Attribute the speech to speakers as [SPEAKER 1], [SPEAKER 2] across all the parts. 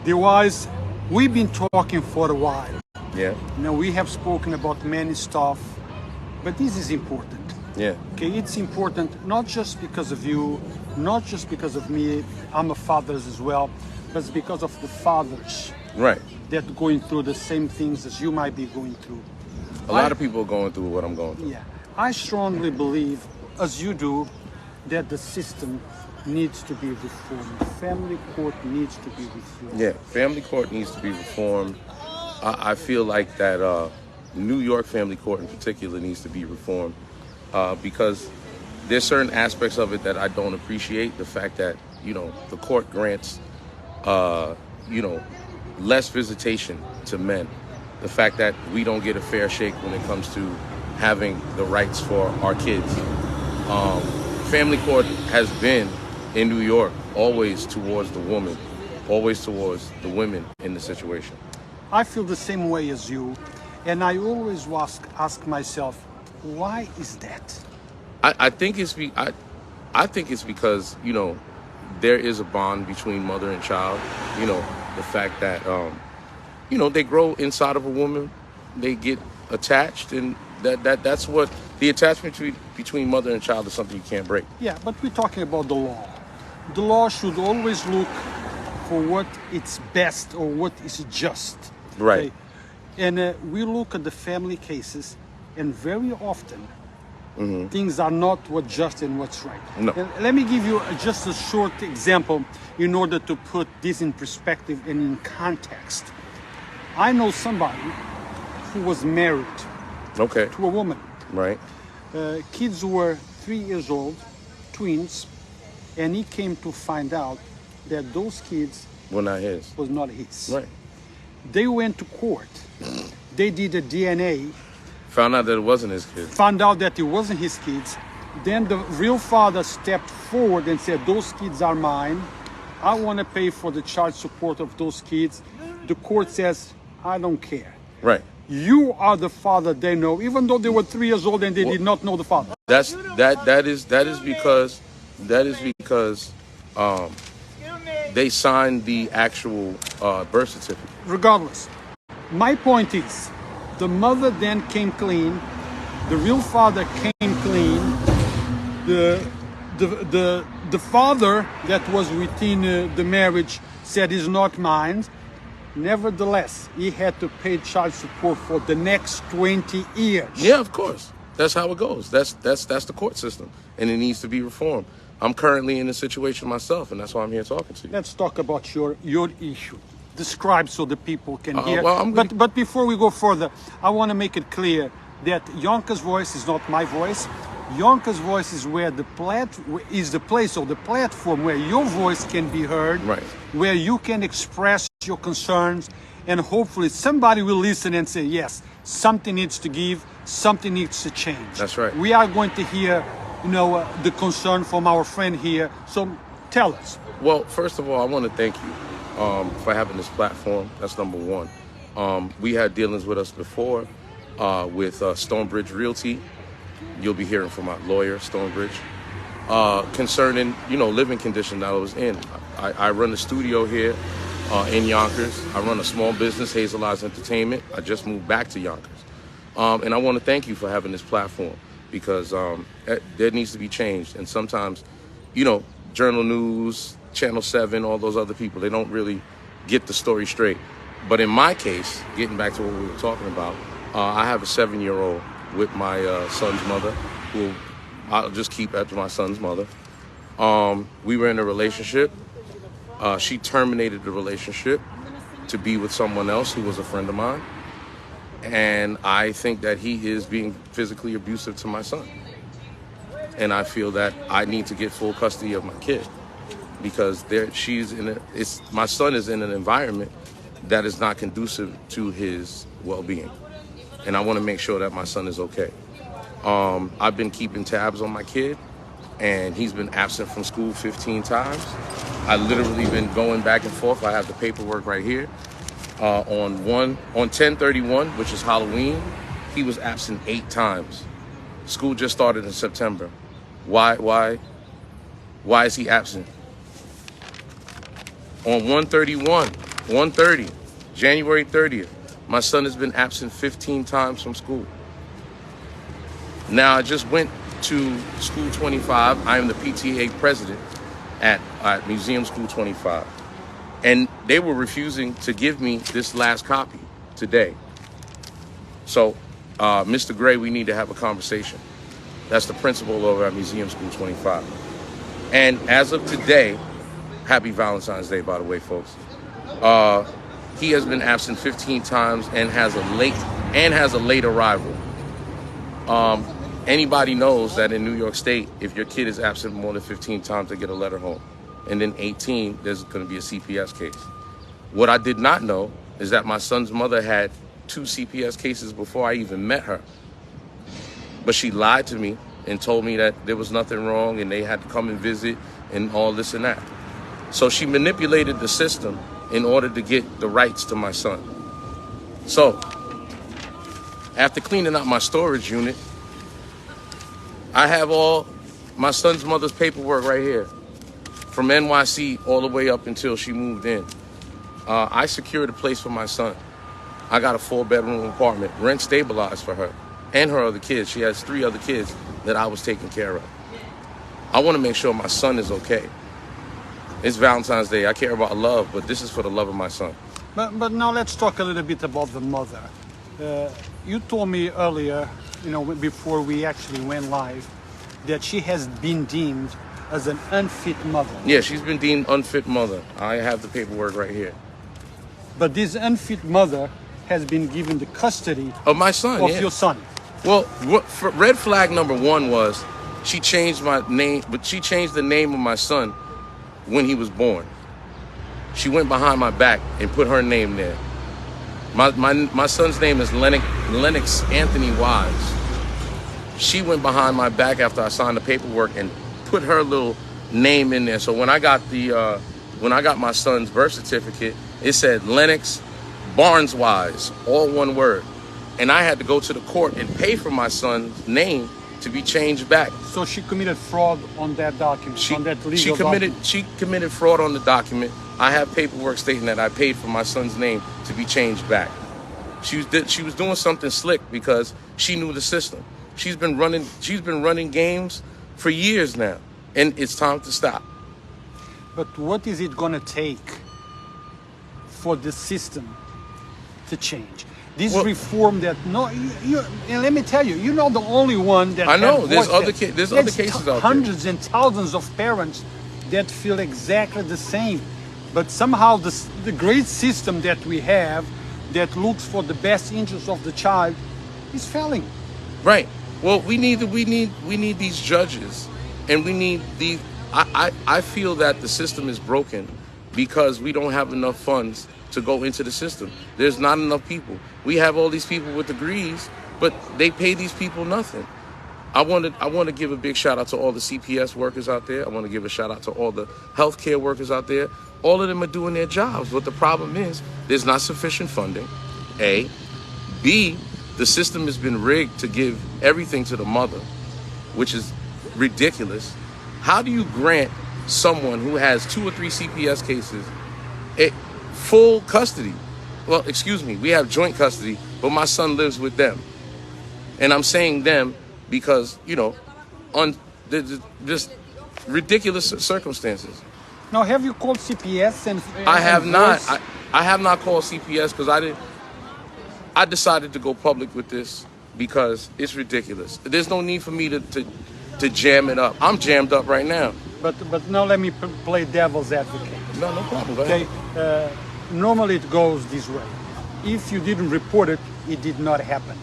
[SPEAKER 1] There was, we've been talking for a while.
[SPEAKER 2] Yeah.
[SPEAKER 1] Now we have spoken about many stuff, but this is important.
[SPEAKER 2] Yeah.
[SPEAKER 1] Okay, it's important not just because of you, not just because of me. I'm a father as well, but it's because of the fathers
[SPEAKER 2] Right.
[SPEAKER 1] that are going through the same things as you might be going through.
[SPEAKER 2] A lot of people are going through what I'm going through.
[SPEAKER 1] Yeah, I strongly believe, as you do, that the system needs to be reformed. The family court needs to be reformed.
[SPEAKER 2] Yeah, family court needs to be reformed. I feel like that New York family court in particular needs to be reformed because there's certain aspects of it that I don't appreciate. The fact that, you know, the court grants, you know, less visitation to men. The fact that we don't get a fair shake when it comes to having the rights for our kids. Family court has been in New York always towards the woman, always towards the women in the situation.
[SPEAKER 1] I feel the same way as you, and I always ask myself, why is that?
[SPEAKER 2] I think it's I think it's because, you know, there is a bond between mother and child. You know, the fact that you know, they grow inside of a woman, they get attached, and that's what the attachment between mother and child is something you can't break.
[SPEAKER 1] Yeah, but we're talking about the law. The law should always look for what is best or what is just.
[SPEAKER 2] Right.
[SPEAKER 1] Okay? And we look at the family cases, and very often things are not what's just and what's right.
[SPEAKER 2] No.
[SPEAKER 1] And let me give you just a short example in order to put this in perspective and in context. I know somebody who was married
[SPEAKER 2] Okay.
[SPEAKER 1] to a woman.
[SPEAKER 2] Right.
[SPEAKER 1] Kids were 3 years old, twins, and he came to find out that those kids
[SPEAKER 2] Well, not his.
[SPEAKER 1] was not his.
[SPEAKER 2] Right.
[SPEAKER 1] They went to court. They did a DNA,
[SPEAKER 2] Found out that it wasn't his kid.
[SPEAKER 1] found out that it wasn't his kids. Then the real father stepped forward and said, those kids are mine. I want to pay for the child support of those kids. The court says, I don't care.
[SPEAKER 2] Right.
[SPEAKER 1] You are the father they know, even though they were 3 years old and they did not know the father.
[SPEAKER 2] That is because they signed the actual birth certificate.
[SPEAKER 1] Regardless, my point is, the mother then came clean, the real father came clean, the father that was within the marriage said is not mine. Nevertheless, he had to pay child support for the next 20 years.
[SPEAKER 2] Yeah, of course. That's how it goes. That's the court system, and it needs to be reformed. I'm currently in a situation myself, and that's why I'm here talking to you.
[SPEAKER 1] Let's talk about your issue. Describe so the people can hear.
[SPEAKER 2] Well,
[SPEAKER 1] but before we go further, I want to make it clear that Yonkers Voice is not my voice. Yonkers Voice is where the place or the platform where your voice can be heard,
[SPEAKER 2] Right.
[SPEAKER 1] where you can express your concerns, and hopefully somebody will listen and say, yes, something needs to give, something needs to change.
[SPEAKER 2] That's right.
[SPEAKER 1] We are going to hear, you know, the concern from our friend here. So tell us.
[SPEAKER 2] Well, first of all, I want to thank you for having this platform. That's number one. We had dealings with us before with Stonebridge Realty. You'll be hearing from my lawyer, Stonebridge, concerning, you know, living condition that I was in. I run a studio here in Yonkers. I run a small business, Hazel Eyes Entertainment. I just moved back to Yonkers. And I want to thank you for having this platform because there needs to be change. And sometimes, you know, Journal News, Channel 7, all those other people, they don't really get the story straight. But in my case, getting back to what we were talking about, I have a 7-year-old with my son's mother, who I'll just keep as my son's mother. We were in a relationship. She terminated the relationship to be with someone else who was a friend of mine. And I think that he is being physically abusive to my son. And I feel that I need to get full custody of my kid because my son is in an environment that is not conducive to his well-being. And I want to make sure that my son is okay. I've been keeping tabs on my kid, and he's been absent from school 15 times. I literally been going back and forth. I have the paperwork right here. On 10/31, which is Halloween, he was absent 8 times. School just started in September. Why is he absent? On 1/31, 1:30, January 30th. My son has been absent 15 times from school. Now, I just went to School 25. I am the PTA president at Museum School 25. And they were refusing to give me this last copy today. So, Mr. Gray, we need to have a conversation. That's the principal over at Museum School 25. And as of today, happy Valentine's Day, by the way, folks. He has been absent 15 times and has a late arrival. Anybody knows that in New York State, if your kid is absent more than 15 times, they get a letter home. And then 18, there's going to be a CPS case. What I did not know is that my son's mother had 2 CPS cases before I even met her. But she lied to me and told me that there was nothing wrong and they had to come and visit and all this and that. So she manipulated the system in order to get the rights to my son. So, after cleaning out my storage unit, I have all my son's mother's paperwork right here, from NYC all the way up until she moved in. I secured a place for my son. I got a 4-bedroom apartment, rent stabilized for her and her other kids. She has 3 other kids that I was taking care of. I want to make sure my son is okay. It's Valentine's Day. I care about love, but this is for the love of my son.
[SPEAKER 1] But now let's talk a little bit about the mother. You told me earlier, before we actually went live, that she has been deemed as an unfit mother.
[SPEAKER 2] Yeah, she's been deemed unfit mother. I have the paperwork right here.
[SPEAKER 1] But this unfit mother has been given the custody
[SPEAKER 2] of my son,
[SPEAKER 1] of your son.
[SPEAKER 2] Well, red flag number 1 was she changed my name, but she changed the name of my son when he was born. She went behind my back and put her name there. My son's name is Lennox Anthony Wise. She went behind my back after I signed the paperwork and put her little name in there. So when I got my son's birth certificate, it said Lennox Barnes Wise, all one word. And I had to go to the court and pay for my son's name to be changed back.
[SPEAKER 1] So she committed fraud on that document, document.
[SPEAKER 2] She committed fraud on the document. I have paperwork stating that I paid for my son's name to be changed back. She was doing something slick because she knew the system. She's been running games for years now, and it's time to stop.
[SPEAKER 1] But what is it going to take for the system to change? This reform that and let me tell you, you're not the only one that
[SPEAKER 2] I know. There's other cases out there.
[SPEAKER 1] Hundreds and thousands of parents that feel exactly the same, but somehow the great system that we have that looks for the best interest of the child is failing.
[SPEAKER 2] Right. Well, we need these judges, and we need these. I feel that the system is broken because we don't have enough funds to go into the system. There's not enough people. We have all these people with degrees, but they pay these people nothing. I want to give a big shout out to all the CPS workers out there. I want to give a shout out to all the healthcare workers out there. All of them are doing their jobs, but the problem is there's not sufficient funding. A. B. The system has been rigged to give everything to the mother, which is ridiculous. How do you grant someone who has 2 or 3 CPS cases full custody? Well, excuse me, we have joint custody, but my son lives with them. And I'm saying them because, just ridiculous circumstances.
[SPEAKER 1] Now, have you called CPS?
[SPEAKER 2] I have not. I have not called CPS because I decided to go public with this because it's ridiculous. There's no need for me to jam it up. I'm jammed up right now.
[SPEAKER 1] But now let me play devil's advocate.
[SPEAKER 2] No problem. Go ahead.
[SPEAKER 1] Okay. Normally it goes this way. If you didn't report it, it did not happen.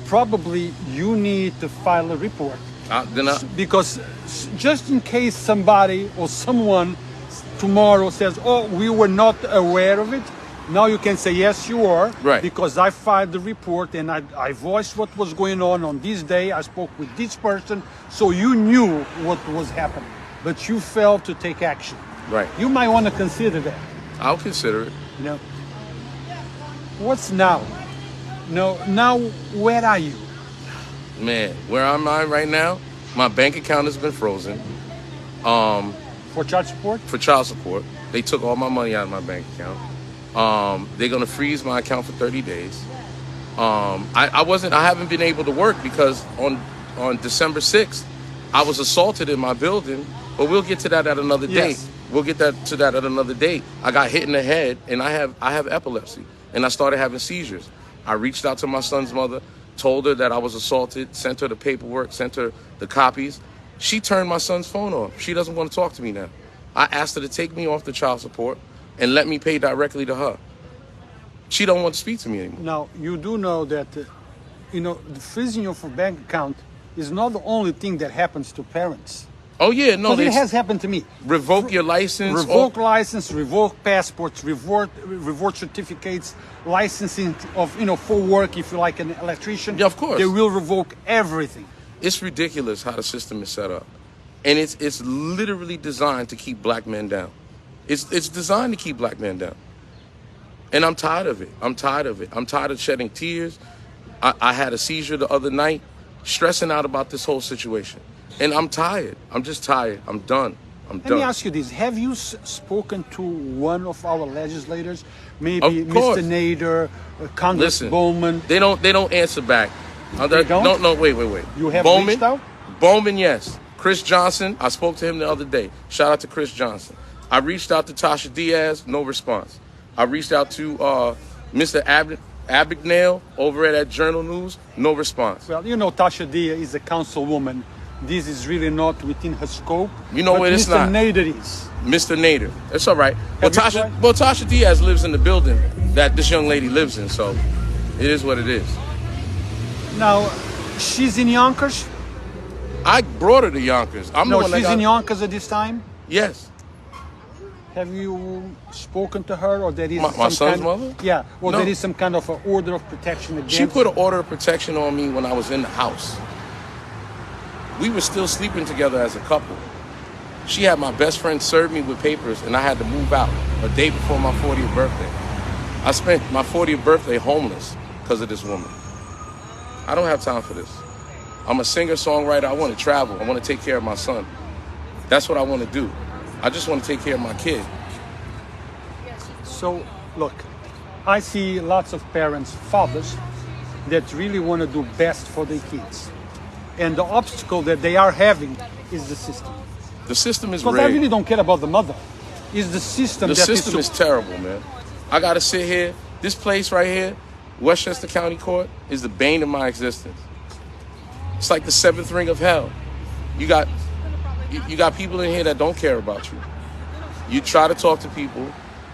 [SPEAKER 1] Probably you need to file a report. Because just in case somebody or someone tomorrow says, oh, we were not aware of it, now you can say, yes, you are.
[SPEAKER 2] Right.
[SPEAKER 1] Because I filed the report and I voiced what was going on this day. I spoke with this person. So you knew what was happening. But you failed to take action.
[SPEAKER 2] Right.
[SPEAKER 1] You might want to consider that.
[SPEAKER 2] I'll consider it.
[SPEAKER 1] What's now? Now where are you?
[SPEAKER 2] Man, where am I right now? My bank account has been frozen.
[SPEAKER 1] For child support?
[SPEAKER 2] For child support. They took all my money out of my bank account. They're gonna freeze my account for 30 days. I haven't been able to work because on December 6th, I was assaulted in my building, but we'll get to that at another date.
[SPEAKER 1] Yes.
[SPEAKER 2] We'll get to that at another date. I got hit in the head, and I have epilepsy, and I started having seizures. I reached out to my son's mother, told her that I was assaulted, sent her the paperwork, sent her the copies. She turned my son's phone off. She doesn't want to talk to me now. I asked her to take me off the child support and let me pay directly to her. She don't want to speak to me anymore.
[SPEAKER 1] Now, you do know that, the freezing of a bank account is not the only thing that happens to parents.
[SPEAKER 2] Oh yeah, no,
[SPEAKER 1] But it has happened to me.
[SPEAKER 2] revoke your license.
[SPEAKER 1] Revoke license, revoke passports, revoke certificates, licensing of, for work, if you're like an electrician.
[SPEAKER 2] Yeah, of course.
[SPEAKER 1] They will revoke everything.
[SPEAKER 2] It's ridiculous how the system is set up, and it's literally designed to keep black men down. It's designed to keep black men down, and I'm tired of it. I'm tired of it. I'm tired of shedding tears. I had a seizure the other night, stressing out about this whole situation, and I'm tired. I'm just tired. I'm done.
[SPEAKER 1] Let me ask you this: have you spoken to one of our legislators, maybe
[SPEAKER 2] Of course.
[SPEAKER 1] Mr. Nader,
[SPEAKER 2] Listen,
[SPEAKER 1] Congresswoman?
[SPEAKER 2] they don't answer back.
[SPEAKER 1] They don't?
[SPEAKER 2] No, wait.
[SPEAKER 1] You have
[SPEAKER 2] Bowman,
[SPEAKER 1] reached out?
[SPEAKER 2] Bowman, yes. Chris Johnson, I spoke to him the other day. Shout out to Chris Johnson. I reached out to Tasha Diaz, no response. I reached out to Mr. Abagnale over at Journal News, no response.
[SPEAKER 1] Well, Tasha Diaz is a councilwoman. This is really not within her scope.
[SPEAKER 2] You know
[SPEAKER 1] but
[SPEAKER 2] what, it's
[SPEAKER 1] Mr.
[SPEAKER 2] not.
[SPEAKER 1] Nader is.
[SPEAKER 2] Mr. Nader, it's all right. Well,
[SPEAKER 1] Have you tried?
[SPEAKER 2] Tasha Diaz lives in the building that this young lady lives in, so it is what it is.
[SPEAKER 1] Now, she's in Yonkers?
[SPEAKER 2] I brought her to Yonkers. I'm the
[SPEAKER 1] No,
[SPEAKER 2] one that
[SPEAKER 1] she's
[SPEAKER 2] got...
[SPEAKER 1] in Yonkers at this time?
[SPEAKER 2] Yes.
[SPEAKER 1] Have you spoken to her, or there is
[SPEAKER 2] My
[SPEAKER 1] some
[SPEAKER 2] son's
[SPEAKER 1] kind
[SPEAKER 2] mother?
[SPEAKER 1] Yeah, or
[SPEAKER 2] No.
[SPEAKER 1] there is some kind of an order of protection against?
[SPEAKER 2] She put an order of protection on me when I was in the house. We were still sleeping together as a couple. She had my best friend serve me with papers, and I had to move out a day before my 40th birthday. I spent my 40th birthday homeless because of this woman. I don't have time for this. I'm a singer-songwriter. I want to travel. I want to take care of my son. That's what I want to do. I just want to take care of my kid.
[SPEAKER 1] So, look, I see lots of parents, fathers, that really want to do best for their kids. And the obstacle that they are having is the system.
[SPEAKER 2] The system is
[SPEAKER 1] Because
[SPEAKER 2] rigged.
[SPEAKER 1] I really don't care about the mother. It's the system
[SPEAKER 2] The
[SPEAKER 1] that
[SPEAKER 2] system is terrible, man. I got to sit here. This place right here, Westchester County Court, is the bane of my existence. It's like the seventh ring of hell. You got people in here that don't care about you. You try to talk to people.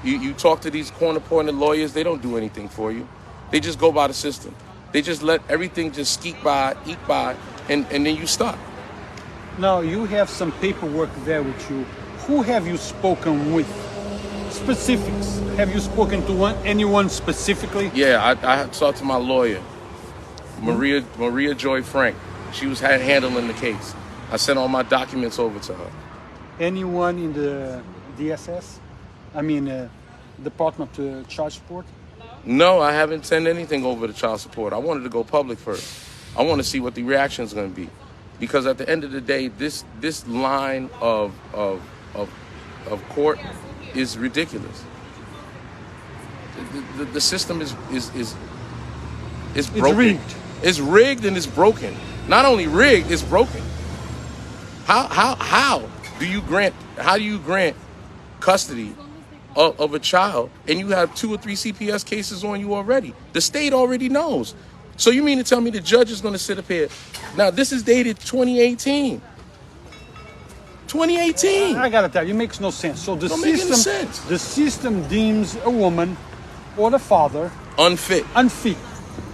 [SPEAKER 2] You talk to these corner-pointed lawyers. They don't do anything for you. They just go by the system. They just let everything just skeek by, eat by, and then you stop.
[SPEAKER 1] Now, you have some paperwork there with you. Who have you spoken with? Specifics. Have you spoken to anyone specifically?
[SPEAKER 2] Yeah, I talked to my lawyer, Maria Joy Frank. She was handling the case. I sent all my documents over to her.
[SPEAKER 1] Anyone in the DSS? Department of Child Support?
[SPEAKER 2] No, I haven't sent anything over to child support. I wanted to go public first. I want to see what the reaction is going to be, because at the end of the day, this line of court is ridiculous. The system is broken.
[SPEAKER 1] It's rigged.
[SPEAKER 2] It's rigged and it's broken. Not only rigged, it's broken. How do you grant custody of a child and you have 2 or 3 CPS cases on you already? The state already knows. So you mean to tell me the judge is going to sit up here? Now, this is dated 2018. 2018.
[SPEAKER 1] I gotta tell you, it makes no sense. So the
[SPEAKER 2] Don't make any
[SPEAKER 1] system,
[SPEAKER 2] sense.
[SPEAKER 1] the system deems a woman or the father
[SPEAKER 2] Unfit.
[SPEAKER 1] unfit,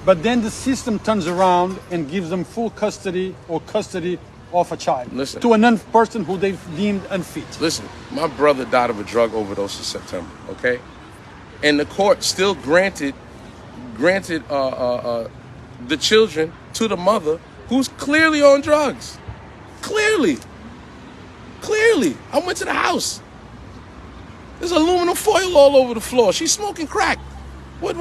[SPEAKER 1] but then the system turns around and gives them full custody or custody of a child.
[SPEAKER 2] Listen.
[SPEAKER 1] To a person who they've deemed unfit.
[SPEAKER 2] Listen, my brother died of a drug overdose in September, okay? And the court still granted the children to the mother who's clearly on drugs. Clearly. I went to the house. There's aluminum foil all over the floor. She's smoking crack. What?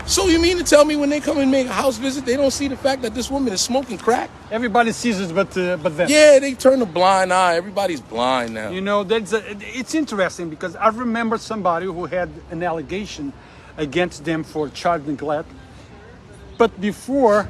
[SPEAKER 2] So you mean to tell me when they come and make a house visit, they don't see the fact that this woman is smoking crack?
[SPEAKER 1] Everybody sees it, but them.
[SPEAKER 2] Yeah, they turn a blind eye. Everybody's blind now.
[SPEAKER 1] You know, it's interesting because I remember somebody who had an allegation against them for child neglect. But before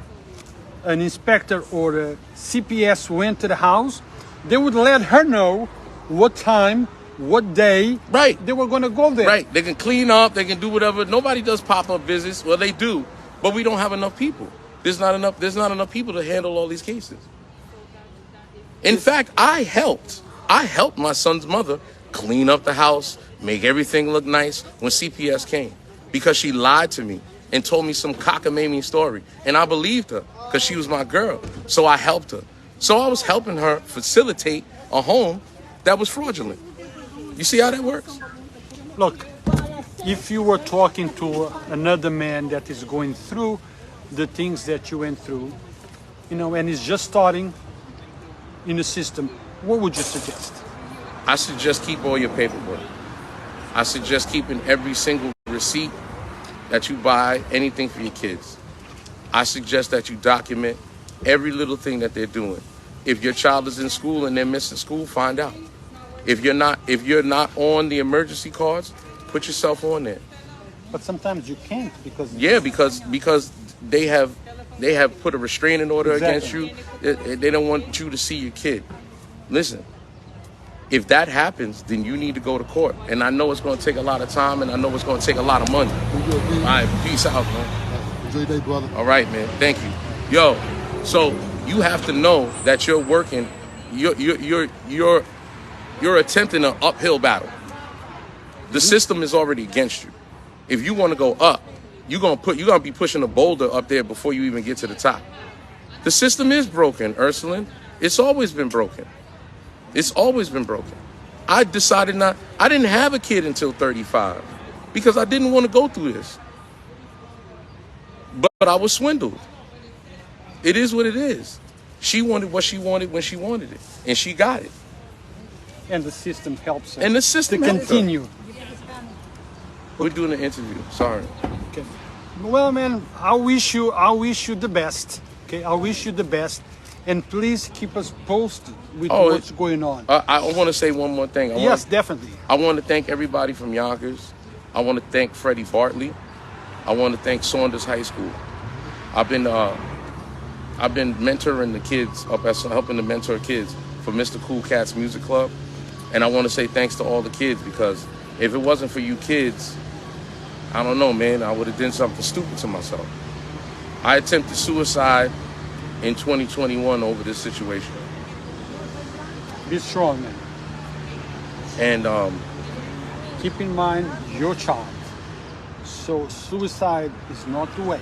[SPEAKER 1] an inspector or a CPS went to the house, they would let her know what time, what day
[SPEAKER 2] Right.
[SPEAKER 1] they were going to go there.
[SPEAKER 2] Right. They can clean up. They can do whatever. Nobody does pop-up visits. Well, they do, but we don't have enough people. There's not enough people to handle all these cases. In fact, I helped my son's mother clean up the house, make everything look nice when CPS came, because she lied to me and told me some cockamamie story, and I believed her because she was my girl. So I helped her. So I was helping her facilitate a home that was fraudulent. You see how that works?
[SPEAKER 1] Look, if you were talking to another man that is going through the things that you went through, you know, and is just starting in the system, what would you suggest?
[SPEAKER 2] I suggest keep all your paperwork. I suggest keeping every single receipt that you buy, anything for your kids. I suggest that you document every little thing that they're doing. If your child is in school and they're missing school, find out. If you're not on the emergency cards, put yourself on there.
[SPEAKER 1] But sometimes you can't because
[SPEAKER 2] because they have put a restraining order against
[SPEAKER 1] Exactly.
[SPEAKER 2] you. They don't want you to see your kid. Listen, if that happens, then you need to go to court. And I know it's going to take a lot of time, and I know it's going to take a lot of money. All right, peace out, man.
[SPEAKER 3] Enjoy your day, brother.
[SPEAKER 2] All right, man. Thank you. Yo, so you have to know that you're working. You're attempting an uphill battle. The system is already against you. If you want to go up, you're gonna be pushing a boulder up there before you even get to the top. The system is broken, Ursuline. It's always been broken. It's always been broken. I decided I didn't have a kid until 35 because I didn't want to go through this. But I was swindled. It is what it is. She wanted what she wanted when she wanted it, and she got it.
[SPEAKER 1] and the system helps her
[SPEAKER 2] And the system
[SPEAKER 1] to
[SPEAKER 2] helps her.
[SPEAKER 1] continue.
[SPEAKER 2] We're doing an interview. Sorry.
[SPEAKER 1] Okay. Well, man, I wish you the best. Okay, I wish you the best, and please keep us posted with what's going on.
[SPEAKER 2] I want to say one more thing.
[SPEAKER 1] Yes, definitely.
[SPEAKER 2] I want to thank everybody from Yonkers. I want to thank Freddie Bartley. I want to thank Saunders High School. I've been mentoring the kids helping to mentor kids for Mr. Cool Cat's Music Club, and I want to say thanks to all the kids, because if it wasn't for you kids, I don't know, man, I would have done something stupid to myself. I attempted suicide in 2021 over this situation.
[SPEAKER 1] Be strong, man.
[SPEAKER 2] And
[SPEAKER 1] Keep in mind your child. So suicide is not the way.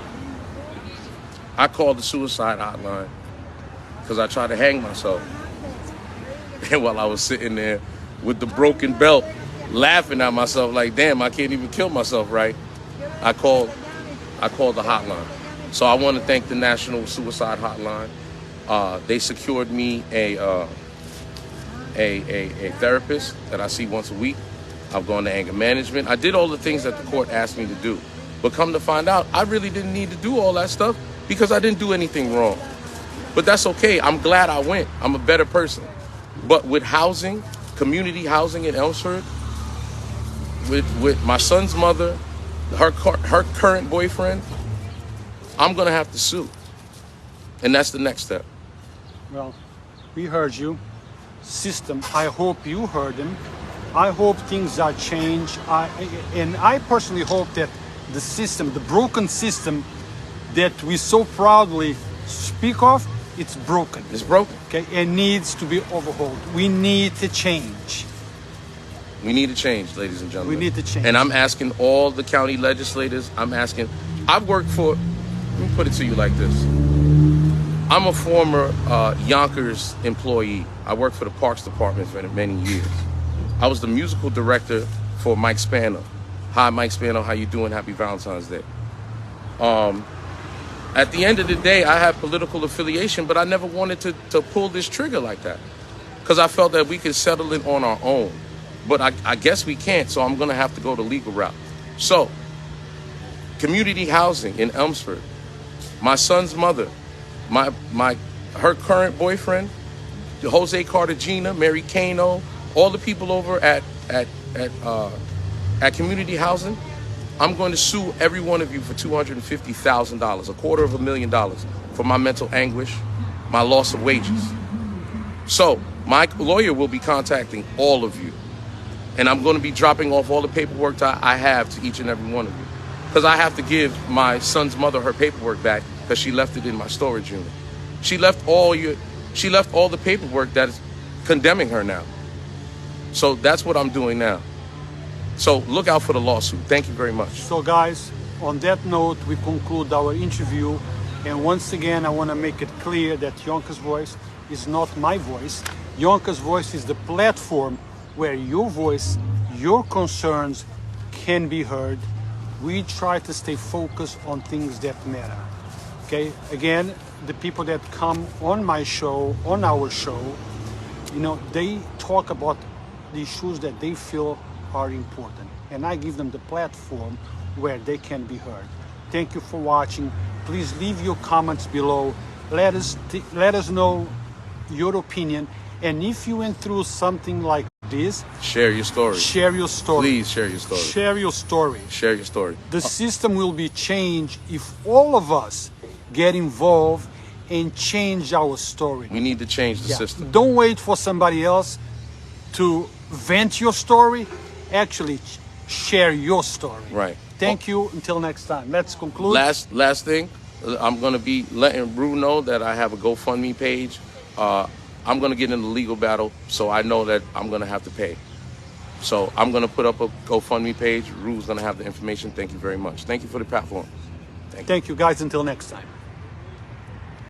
[SPEAKER 2] I called the suicide hotline because I tried to hang myself. And while I was sitting there with the broken belt, laughing at myself like, damn, I can't even kill myself right, I called the hotline. So I want to thank the National Suicide Hotline. They secured me a therapist that I see once a week. I've gone to anger management. I did all the things that the court asked me to do. But come to find out, I really didn't need to do all that stuff because I didn't do anything wrong. But that's okay. I'm glad I went. I'm a better person. But with housing, community housing in Elmsford, with my son's mother, her current boyfriend, I'm going to have to sue. And that's the next step.
[SPEAKER 1] Well, we heard you. System, I hope you heard them. I hope things are changed. And I personally hope that the system, the broken system that we so proudly speak of, it's broken.
[SPEAKER 2] It's broken.
[SPEAKER 1] Okay, it needs to be overhauled. We need to change.
[SPEAKER 2] We need to change, ladies and gentlemen.
[SPEAKER 1] We need to change.
[SPEAKER 2] And I'm asking all the county legislators, I've worked for, let me put it to you like this. I'm a former Yonkers employee. I worked for the Parks Department for many years. I was the musical director for Mike Spano. Hi, Mike Spano, how you doing? Happy Valentine's Day. At the end of the day, I have political affiliation, but I never wanted to pull this trigger like that because I felt that we could settle it on our own. But I guess we can't, so I'm going to have to go the legal route. So Community housing in Elmsford. My son's mother, her current boyfriend, Jose Cartagena, Mary Kano, all the people over at community housing. I'm going to sue every one of you for $250,000, $250,000 for my mental anguish, my loss of wages. So my lawyer will be contacting all of you, and I'm going to be dropping off all the paperwork that I have to each and every one of you, because I have to give my son's mother her paperwork back because she left it in my storage unit. She left all the paperwork that is condemning her now. So that's what I'm doing now. So look out for the lawsuit. Thank you very much.
[SPEAKER 1] So guys, on that note, we conclude our interview. And once again, I want to make it clear that Yonkers Voice is not my voice. Yonkers Voice is the platform where your voice, your concerns can be heard. We try to stay focused on things that matter. Okay, again, the people that come on my show, on our show, you know, they talk about the issues that they feel are important, and I give them the platform where they can be heard. Thank you for watching. Please leave your comments below. Let us know your opinion, and if you went through something like this,
[SPEAKER 2] share your story.
[SPEAKER 1] Share your story.
[SPEAKER 2] Please share your story.
[SPEAKER 1] Share your story.
[SPEAKER 2] Share your story.
[SPEAKER 1] The system will be changed if all of us get involved and change our story.
[SPEAKER 2] We need to change the system.
[SPEAKER 1] Don't wait for somebody else to vent your story. Actually, share your story.
[SPEAKER 2] Right.
[SPEAKER 1] Thank you. Until next time. Let's conclude.
[SPEAKER 2] Last thing, I'm going to be letting Rue know that I have a GoFundMe page. I'm going to get in the legal battle, so I know that I'm going to have to pay. So I'm going to put up a GoFundMe page. Rue's going to have the information. Thank you very much. Thank you for the platform.
[SPEAKER 1] Thank you, guys. Until next time.